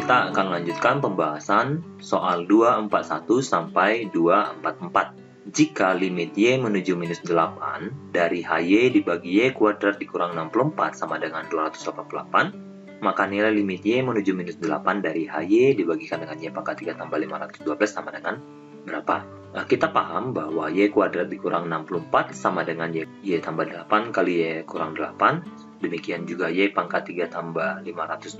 kita akan lanjutkan pembahasan soal 241 sampai 244. Jika limit y menuju minus 8 dari hy dibagi y kuadrat dikurang 64 sama dengan 288, maka nilai limit y menuju minus 8 dari hy dibagikan dengan y pangkat 3 tambah 512 sama dengan berapa? Nah, kita paham bahwa y kuadrat dikurang 64 sama dengan y tambah 8 kali y kurang 8. Demikian juga y pangkat 3 tambah 512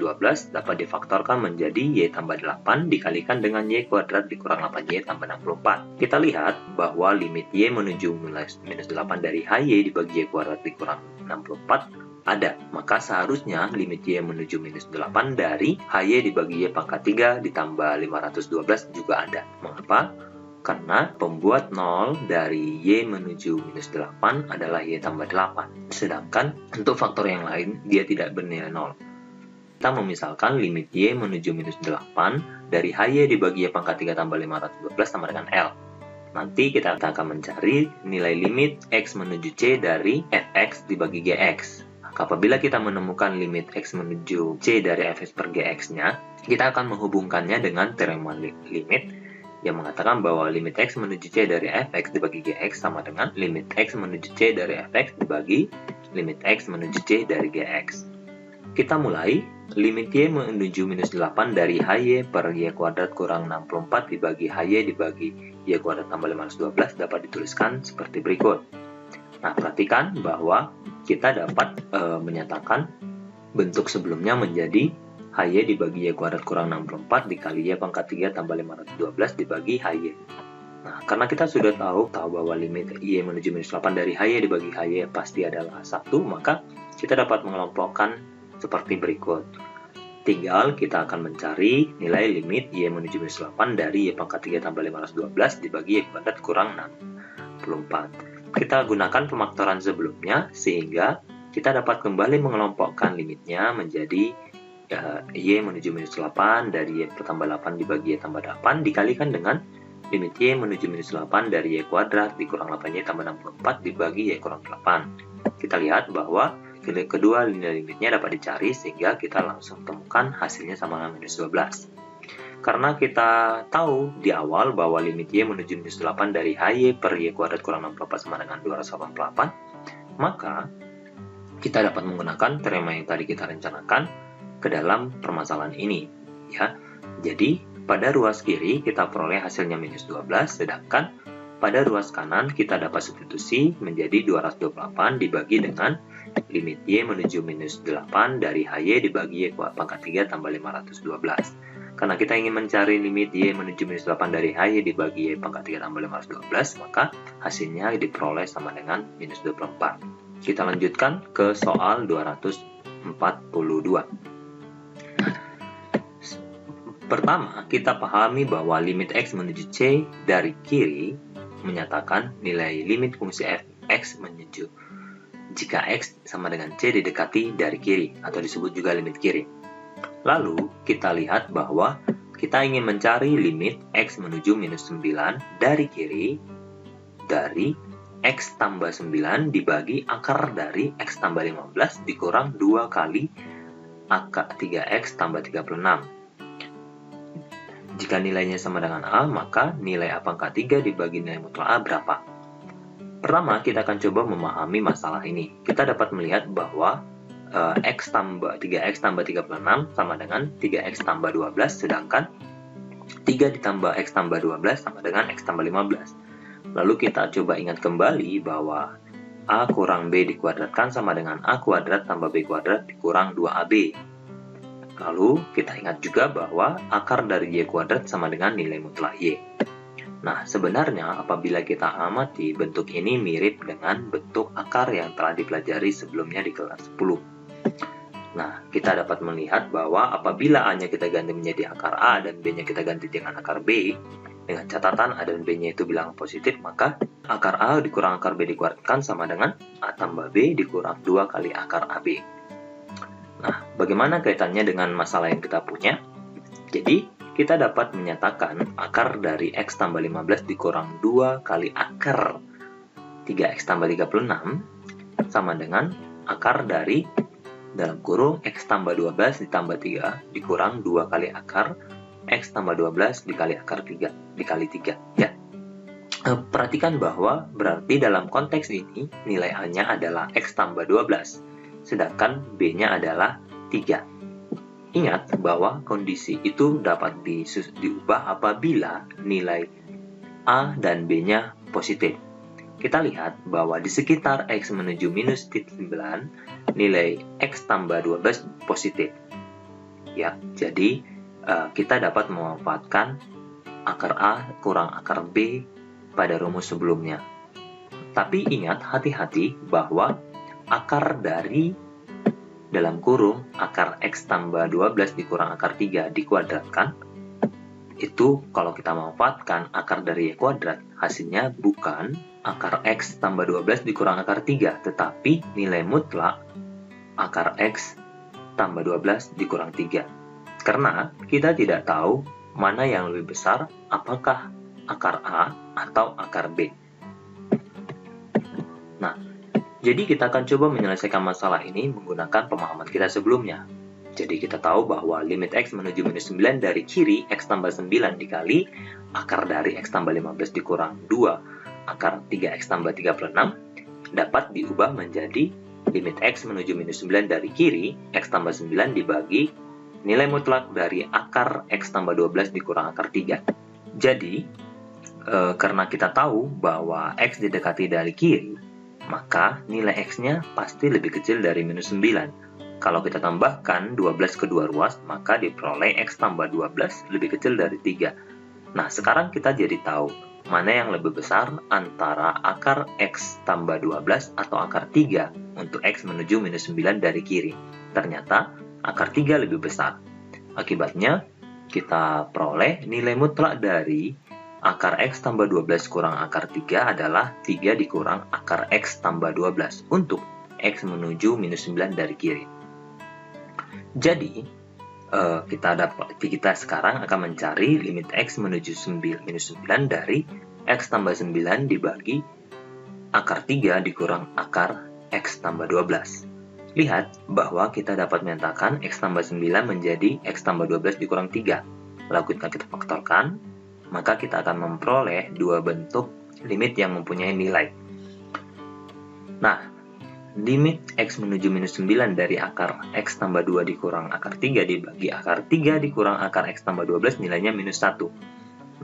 dapat difaktorkan menjadi y tambah 8 dikalikan dengan y kuadrat dikurang 8y tambah 64. Kita lihat bahwa limit y menuju minus 8 dari hy dibagi y kuadrat dikurang 64 ada. Maka seharusnya limit y menuju minus 8 dari hy dibagi y pangkat 3 ditambah 512 juga ada. Mengapa? Karena pembuat 0 dari y menuju minus 8 adalah y tambah 8. Sedangkan untuk faktor yang lain, dia tidak bernilai 0. Kita memisalkan limit y menuju minus 8 dari hy dibagi y pangkat 3 tambah 512 sama dengan L. Nanti kita akan mencari nilai limit x menuju c dari fx dibagi gx. Apabila kita menemukan limit x menuju c dari fx per gx-nya, kita akan menghubungkannya dengan teorema limit yang mengatakan bahwa limit x menuju c dari fx dibagi gx sama dengan limit x menuju c dari fx dibagi limit x menuju c dari gx. Kita mulai. Limit y menuju minus 8 dari hy per y kuadrat kurang 64 dibagi hy dibagi y kuadrat tambah 512 dapat dituliskan seperti berikut. Nah, perhatikan bahwa kita dapat menyatakan bentuk sebelumnya menjadi hy dibagi y kuadrat kurang 64 dikali y pangkat 3 tambah 512 dibagi hy. Nah, karena kita sudah tahu bahwa limit y menuju minus 8 dari hy dibagi hy pasti adalah 1, maka kita dapat mengelompokkan seperti berikut. Tinggal kita akan mencari nilai limit y menuju minus 8 dari y pangkat 3 tambah 512 dibagi y kuadrat kurang 64. Kita gunakan pemaktoran sebelumnya sehingga kita dapat kembali mengelompokkan limitnya menjadi y menuju minus 8 dari y tambah 8 dibagi y tambah 8 dikalikan dengan limit y menuju minus 8 dari y kuadrat dikurang 8y tambah 64 dibagi y kurang 8. Kita lihat bahwa kedua nilai limitnya dapat dicari sehingga kita langsung temukan hasilnya sama dengan minus 12. Karena kita tahu di awal bahwa limit y menuju minus 8 dari hy per y kuadrat kurang 64 sama dengan 288, maka kita dapat menggunakan teorema yang tadi kita rencanakan ke dalam permasalahan ini, ya. Jadi, pada ruas kiri kita peroleh hasilnya minus 12, sedangkan pada ruas kanan kita dapat substitusi menjadi 228 dibagi dengan limit y menuju minus 8 dari hy dibagi y pangkat 3 tambah 512. Karena kita ingin mencari limit y menuju minus 8 dari hy dibagi y pangkat 3 tambah 512, maka hasilnya diperoleh sama dengan minus 24. Kita lanjutkan ke soal 242. Pertama, kita pahami bahwa limit x menuju c dari kiri menyatakan nilai limit fungsi fx menuju jika x sama dengan c didekati dari kiri atau disebut juga limit kiri. Lalu, kita lihat bahwa kita ingin mencari limit x menuju minus 9 dari kiri dari x tambah 9 dibagi akar dari x tambah 15 dikurang 2 kali akar 3x tambah 36. Jika nilainya sama dengan A, maka nilai A pangkat 3 dibagi nilai mutlak A berapa? Pertama, kita akan coba memahami masalah ini. Kita dapat melihat bahwa 3x tambah 36 sama dengan 3x tambah 12, sedangkan 3 ditambah x tambah 12 sama dengan x tambah 15. Lalu kita coba ingat kembali bahwa A kurang B dikuadratkan sama dengan A kuadrat tambah B kuadrat dikurang 2AB. Lalu, kita ingat juga bahwa akar dari y kuadrat sama dengan nilai mutlak y. Nah, sebenarnya apabila kita amati, bentuk ini mirip dengan bentuk akar yang telah dipelajari sebelumnya di kelas 10. Nah, kita dapat melihat bahwa apabila A-nya kita ganti menjadi akar A dan B-nya kita ganti dengan akar B, dengan catatan A dan B-nya itu bilangan positif, maka akar A dikurang akar B dikuadratkan sama dengan A tambah B dikurang 2 kali akar AB. Nah, bagaimana kaitannya dengan masalah yang kita punya? Jadi, kita dapat menyatakan akar dari x tambah 15 dikurang 2 kali akar 3x tambah 36 sama dengan akar dari dalam kurung X tambah 12 ditambah 3 dikurang 2 kali akar X tambah 12 dikali akar 3 dikali 3 ya. Perhatikan bahwa berarti dalam konteks ini nilai A-nya adalah X tambah 12 sedangkan B-nya adalah 3. Ingat bahwa kondisi itu dapat diubah apabila nilai A dan B-nya positif. Kita lihat bahwa di sekitar X menuju minus 9, nilai X tambah 12 positif. Ya, jadi kita dapat memanfaatkan akar A kurang akar B pada rumus sebelumnya. Tapi ingat, hati-hati bahwa akar dari dalam kurung akar X tambah 12 dikurang akar 3 dikuadratkan, itu kalau kita manfaatkan akar dari Y kuadrat, hasilnya bukan akar X tambah 12 dikurang akar 3, tetapi nilai mutlak akar X tambah 12 dikurang 3. Karena kita tidak tahu mana yang lebih besar, apakah akar A atau akar B. Nah, jadi kita akan coba menyelesaikan masalah ini menggunakan pemahaman kita sebelumnya. Jadi kita tahu bahwa limit X menuju minus 9 dari kiri X tambah 9 dikali akar dari X tambah 15 dikurang 2 akar 3X tambah 36 dapat diubah menjadi limit X menuju minus 9 dari kiri X tambah 9 dibagi nilai mutlak dari akar X tambah 12 dikurang akar 3. Jadi, karena kita tahu bahwa X didekati dari kiri, maka nilai X-nya pasti lebih kecil dari minus 9. Kalau kita tambahkan 12 kedua ruas, maka diperoleh X tambah 12 lebih kecil dari 3. Nah, sekarang kita jadi tahu mana yang lebih besar antara akar X tambah 12 atau akar 3 untuk X menuju minus 9 dari kiri. Ternyata akar 3 lebih besar. Akibatnya, kita peroleh nilai mutlak dari akar X tambah 12 kurang akar 3 adalah 3 dikurang akar X tambah 12 untuk X menuju minus 9 dari kiri. Jadi, kita sekarang akan mencari limit X menuju minus 9 dari X tambah 9 dibagi akar 3 dikurang akar X tambah 12. Lihat bahwa kita dapat menyatakan X tambah 9 menjadi X tambah 12 dikurang 3. Lalu kita faktorkan, maka kita akan memperoleh dua bentuk limit yang mempunyai nilai. Nah, limit X menuju minus 9 dari akar X tambah 2 dikurang akar 3 dibagi akar 3 dikurang akar X tambah 12 nilainya minus 1.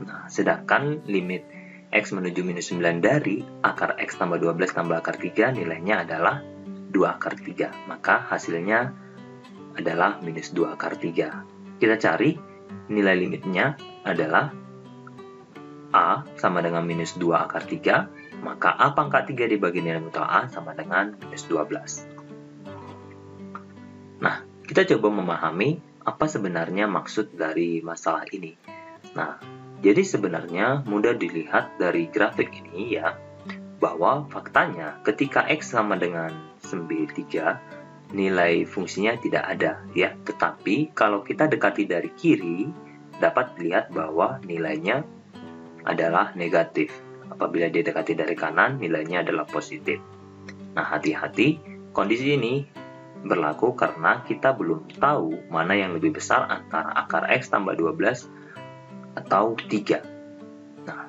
Nah, sedangkan limit X menuju minus 9 dari akar X tambah 12 tambah akar 3 nilainya adalah 2 akar 3. Maka hasilnya adalah minus 2 akar 3. Kita cari nilai limitnya adalah A sama dengan minus 2 akar 3. Maka A pangkat 3 dibagi nilai mutlak A sama dengan minus 12. Nah, kita coba memahami apa sebenarnya maksud dari masalah ini. Nah, jadi sebenarnya mudah dilihat dari grafik ini ya, bahwa faktanya ketika X sama dengan 3, nilai fungsinya tidak ada ya. Tetapi kalau kita dekati dari kiri, dapat dilihat bahwa nilainya adalah negatif. Apabila didekati dari kanan, nilainya adalah positif. Nah, hati-hati, kondisi ini berlaku karena kita belum tahu mana yang lebih besar antara akar X tambah 12 atau 3. Nah,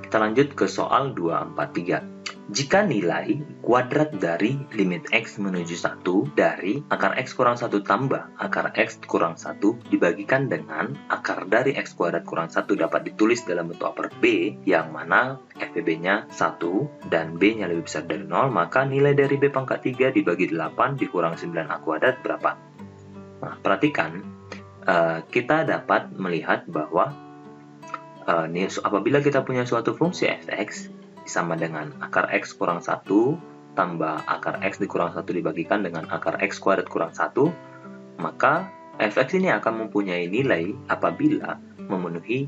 kita lanjut ke soal 243. Jika nilai kuadrat dari limit X menuju 1 dari akar X kurang 1 tambah akar X kurang 1 dibagikan dengan akar dari X kuadrat kurang 1 dapat ditulis dalam bentuk upper B, yang mana FPB-nya 1 dan B-nya lebih besar dari 0, maka nilai dari B pangkat 3 dibagi 8 dikurang 9A kuadrat berapa? Nah, perhatikan, kita dapat melihat bahwa apabila kita punya suatu fungsi fx sama dengan akar X kurang 1 tambah akar X dikurang 1 dibagikan dengan akar X kuadrat kurang 1, maka fx ini akan mempunyai nilai apabila memenuhi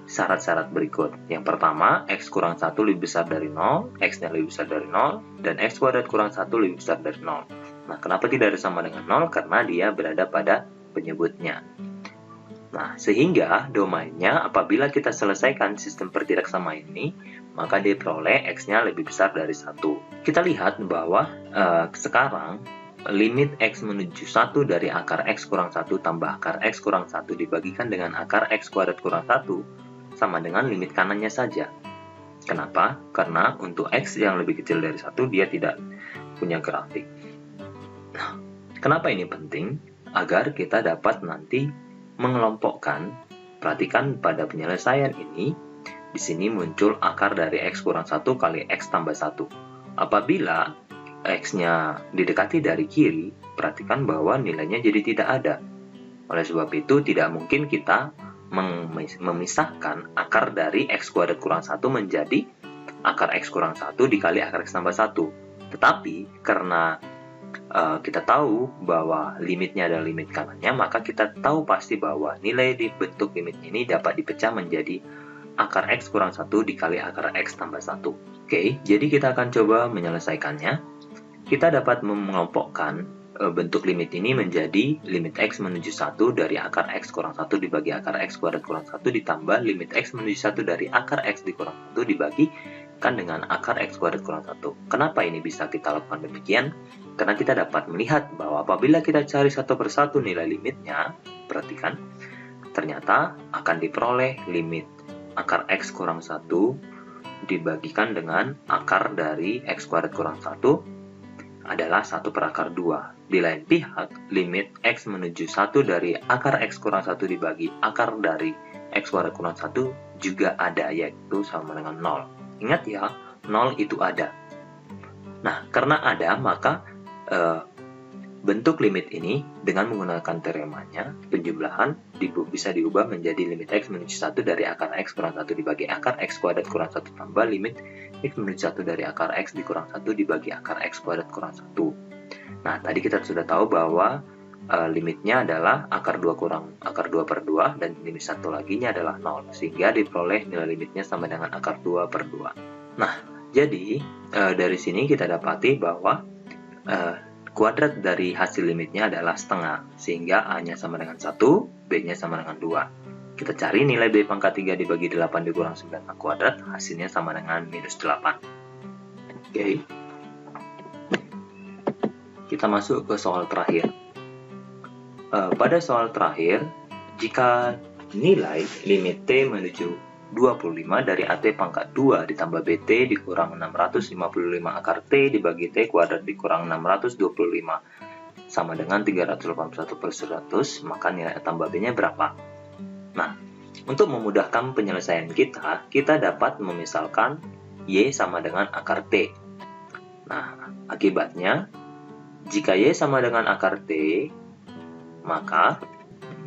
syarat-syarat berikut. Yang pertama, X kurang 1 lebih besar dari 0, X-nya lebih besar dari 0, dan X kuadrat kurang 1 lebih besar dari 0. Nah, kenapa tidak ada sama dengan 0? Karena dia berada pada penyebutnya. Nah, sehingga domainnya apabila kita selesaikan sistem pertidak sama ini, maka diperoleh X-nya lebih besar dari 1. Kita lihat bahwa sekarang limit X menuju 1 dari akar X kurang 1 tambah akar X kurang 1 dibagikan dengan akar X kuadrat kurang 1 sama dengan limit kanannya saja. Kenapa? Karena untuk X yang lebih kecil dari 1 dia tidak punya grafik. Nah, kenapa ini penting? Agar kita dapat nanti mengelompokkan. Perhatikan pada penyelesaian ini, di sini muncul akar dari X kurang 1 kali X tambah 1. Apabila X-nya didekati dari kiri, perhatikan bahwa nilainya jadi tidak ada. Oleh sebab itu, tidak mungkin kita memisahkan akar dari X kuadrat kurang 1 menjadi akar X kurang 1 dikali akar X tambah 1. Tetapi, karena kita tahu bahwa limitnya adalah limit kanannya, maka kita tahu pasti bahwa nilai di bentuk limitnya ini dapat dipecah menjadi akar X kurang 1 dikali akar X tambah 1. Oke, jadi kita akan coba menyelesaikannya. Kita dapat mengelompokkan bentuk limit ini menjadi limit X menuju 1 dari akar X kurang 1 dibagi akar X kuadrat kurang 1 ditambah limit X menuju 1 dari akar X dikurang 1 dibagikan dengan akar X kuadrat kurang 1. Kenapa ini bisa kita lakukan demikian? Karena kita dapat melihat bahwa apabila kita cari satu persatu nilai limitnya, perhatikan, ternyata akan diperoleh limit akar X kurang 1 dibagikan dengan akar dari X kuadrat kurang 1 adalah 1 per akar 2. Di lain pihak, limit X menuju 1 dari akar X kurang 1 dibagi akar dari X kuadrat kurang 1 juga ada, yaitu sama dengan 0. Ingat ya, 0 itu ada. Nah, karena ada, maka bentuk limit ini dengan menggunakan teoremanya, penjumlahan bisa diubah menjadi limit X menuju 1 dari akar X kurang 1 dibagi akar X kuadrat kurang 1 tambah limit X menuju 1 dari akar X dikurang 1 dibagi akar X kuadrat kurang 1. Nah, tadi kita sudah tahu bahwa limitnya adalah akar 2 kurang akar 2 per 2 dan limit satu laginya adalah 0, sehingga diperoleh nilai limitnya sama dengan akar 2 per 2. Nah, jadi dari sini kita dapati bahwa kuadrat dari hasil limitnya adalah setengah, sehingga A-nya sama dengan 1, B-nya sama dengan 2. Kita cari nilai B pangkat 3 dibagi 8 dikurang 9 kuadrat, hasilnya sama dengan minus 8. Oke. Kita masuk ke soal terakhir. Pada soal terakhir, jika nilai limit T menuju 25 dari AT pangkat 2 ditambah BT dikurang 655 akar T dibagi T kuadrat dikurang 625 sama dengan 381 per 100, maka nilai A tambah B-nya berapa? Nah, untuk memudahkan penyelesaian kita dapat memisalkan Y sama dengan akar T. Nah, akibatnya, jika Y sama dengan akar T, maka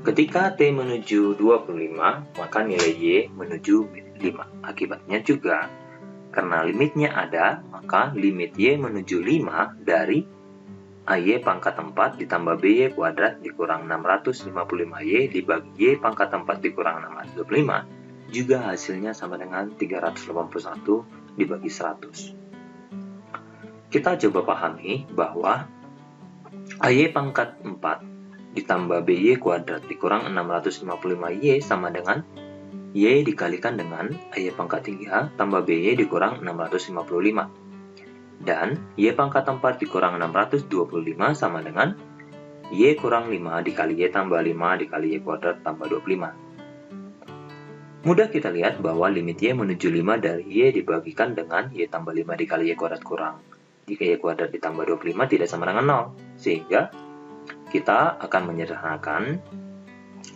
ketika T menuju 25, maka nilai Y menuju 5. Akibatnya juga, karena limitnya ada, maka limit Y menuju 5 dari AY pangkat 4 ditambah BY kuadrat dikurang 655Y dibagi Y pangkat 4 dikurang 625 juga hasilnya sama dengan 381 dibagi 100. Kita coba pahami bahwa AY pangkat 4 ditambah BY kuadrat dikurang 655Y sama dengan Y dikalikan dengan AY pangkat 3 tambah BY dikurang 655. Dan Y pangkat 4 dikurang 625 sama dengan Y kurang 5 dikali Y tambah 5 dikali Y kuadrat tambah 25. Mudah kita lihat bahwa limit Y menuju 5 dari Y dibagikan dengan Y tambah 5 dikali Y kuadrat kurang jika Y kuadrat ditambah 25 tidak sama dengan 0. Sehingga kita akan menyederhanakan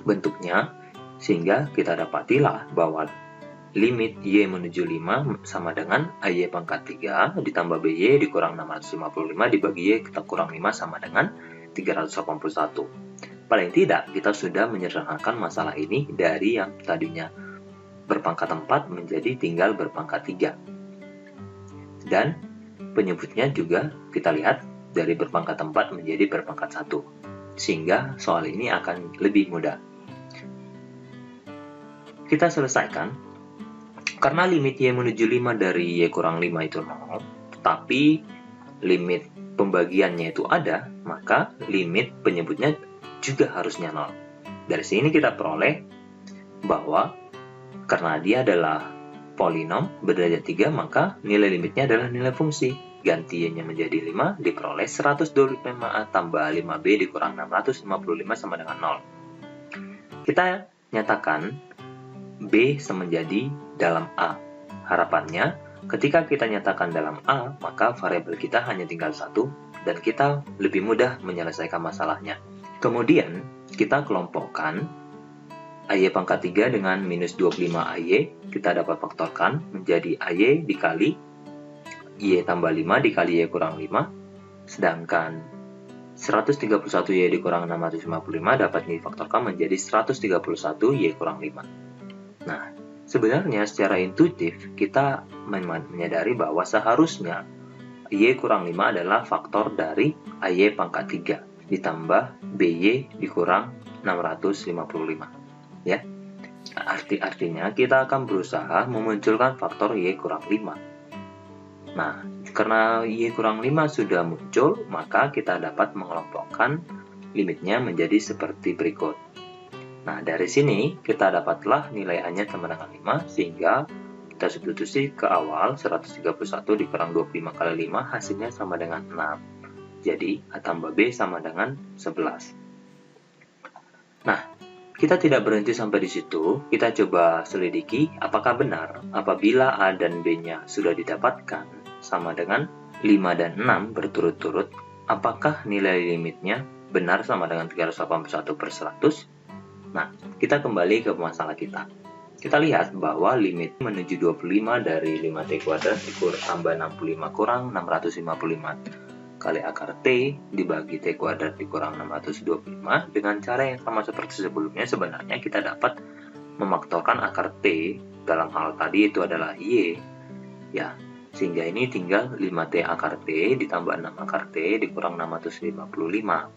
bentuknya sehingga kita dapatilah bahwa limit Y menuju 5 sama dengan AY pangkat 3 ditambah BY dikurang 655 dibagi Y kita kurang 5 sama dengan 381. Paling tidak kita sudah menyederhanakan masalah ini dari yang tadinya berpangkat 4 menjadi tinggal berpangkat 3. Dan penyebutnya juga kita lihat dari berpangkat 4 menjadi berpangkat 1. Sehingga soal ini akan lebih mudah. Kita selesaikan. Karena limit Y menuju 5 dari Y kurang 5 itu 0, tetapi limit pembagiannya itu ada, maka limit penyebutnya juga harusnya 0. Dari sini kita peroleh bahwa karena dia adalah polinom berderajat 3, maka nilai limitnya adalah nilai fungsi. ganti Y-nya menjadi 5, diperoleh 125A tambah 5B dikurang 655 sama dengan 0. Kita nyatakan B sama jadi dalam A. Harapannya, ketika kita nyatakan dalam A, maka variabel kita hanya tinggal 1, dan kita lebih mudah menyelesaikan masalahnya. Kemudian, kita kelompokkan AY pangkat 3 dengan minus 25 AY, kita dapat faktorkan menjadi AY dikali Y tambah 5 dikali Y kurang 5, sedangkan 131 Y dikurang 655 dapat difaktorkan menjadi 131 Y kurang 5. Nah, sebenarnya secara intuitif kita menyadari bahwa seharusnya Y kurang 5 adalah faktor dari AY pangkat 3 ditambah BY dikurang 655. Ya, artinya kita akan berusaha memunculkan faktor Y kurang 5. Nah, karena Y kurang 5 sudah muncul, maka kita dapat mengelompokkan limitnya menjadi seperti berikut. Nah, dari sini kita dapatlah nilai A-nya sama dengan 5, sehingga kita substitusi ke awal 131 dikurang 25 kali 5, hasilnya sama dengan 6. Jadi, A tambah B sama dengan 11. Nah, kita tidak berhenti sampai di situ, kita coba selidiki apakah benar apabila A dan B-nya sudah didapatkan sama dengan 5 dan 6 berturut-turut, apakah nilai limitnya benar sama dengan 381 per 100? Nah, kita kembali ke masalah kita. Kita lihat bahwa limit menuju 25 dari 5T kuadrat tambah 65 kurang 655 kali akar T dibagi T kuadrat dikurang 625 dengan cara yang sama seperti sebelumnya. Sebenarnya kita dapat memfaktorkan akar T dalam hal tadi itu adalah Y, ya, sehingga ini tinggal 5T akar T ditambah 6 akar T dikurang 655.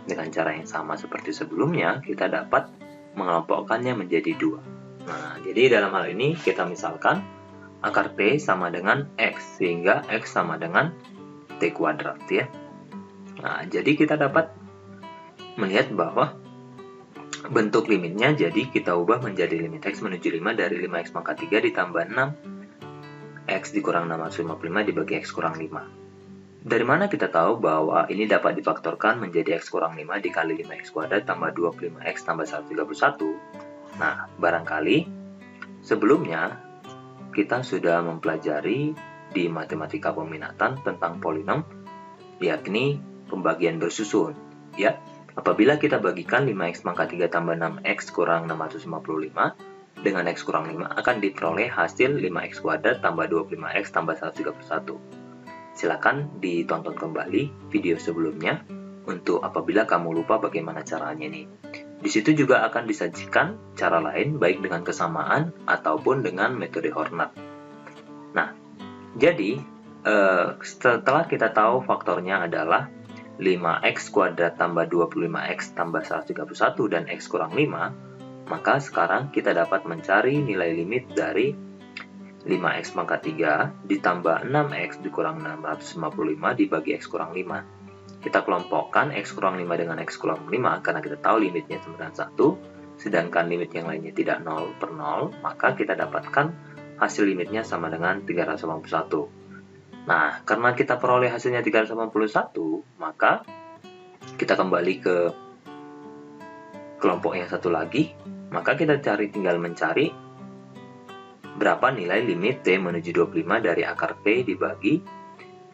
Dengan cara yang sama seperti sebelumnya, kita dapat mengelompokkannya menjadi 2. Nah, jadi dalam hal ini kita misalkan akar T sama dengan X, sehingga X sama dengan T kuadrat, ya. Nah, jadi kita dapat melihat bahwa bentuk limitnya jadi kita ubah menjadi limit X menuju 5 dari 5X pangkat 3 ditambah 6X dikurang 655 dibagi X kurang 5. Dari mana kita tahu bahwa ini dapat difaktorkan menjadi X kurang 5 dikali 5X kuadrat tambah 25X tambah 131? Nah, barangkali sebelumnya kita sudah mempelajari di matematika peminatan tentang polinom, yakni pembagian bersusun. Ya, apabila kita bagikan 5X pangkat 3 tambah 6X kurang 655 dengan X kurang 5 akan diperoleh hasil 5X kuadrat tambah 25X tambah 131. Silakan ditonton kembali video sebelumnya untuk apabila kamu lupa bagaimana caranya ini. Di situ juga akan disajikan cara lain baik dengan kesamaan ataupun dengan metode Horner. Nah, jadi, setelah kita tahu faktornya adalah 5X kuadrat tambah 25X tambah 131 dan X kurang 5, maka sekarang kita dapat mencari nilai limit dari 5X pangkat 3 ditambah 6X dikurang 655 dibagi X kurang 5. Kita kelompokkan X kurang 5 dengan X kurang 5 karena kita tahu limitnya sama dengan 1, sedangkan limit yang lainnya tidak 0 per 0, maka kita dapatkan hasil limitnya sama dengan 381. Nah, karena kita peroleh hasilnya 381, maka kita kembali ke kelompok yang satu lagi, maka kita tinggal mencari berapa nilai limit T menuju 25 dari akar T dibagi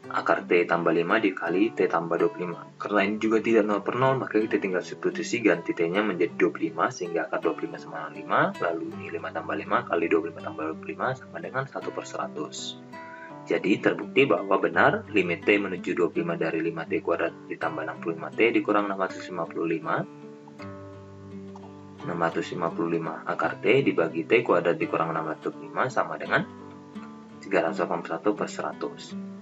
akar T tambah 5 dikali T tambah 25. Karena ini juga tidak 0 per 0, maka kita tinggal substitusi ganti T-nya menjadi 25, sehingga akar 25 sama dengan 5, lalu ini 5 tambah 5 kali 25 tambah 25 sama dengan 1 per 100. Jadi terbukti bahwa benar limit T menuju 25 dari 5T kuadrat ditambah 65T dikurang 655 akar T dibagi T kuadrat dikurang 625 sama dengan 381 per 100.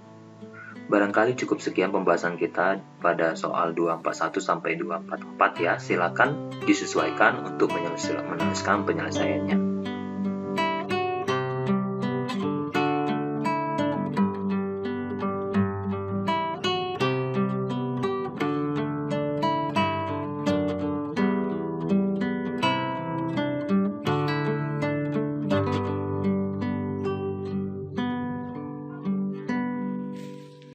Barangkali cukup sekian pembahasan kita pada soal 241 sampai 244 ya. Silakan disesuaikan untuk menuliskan penyelesaiannya.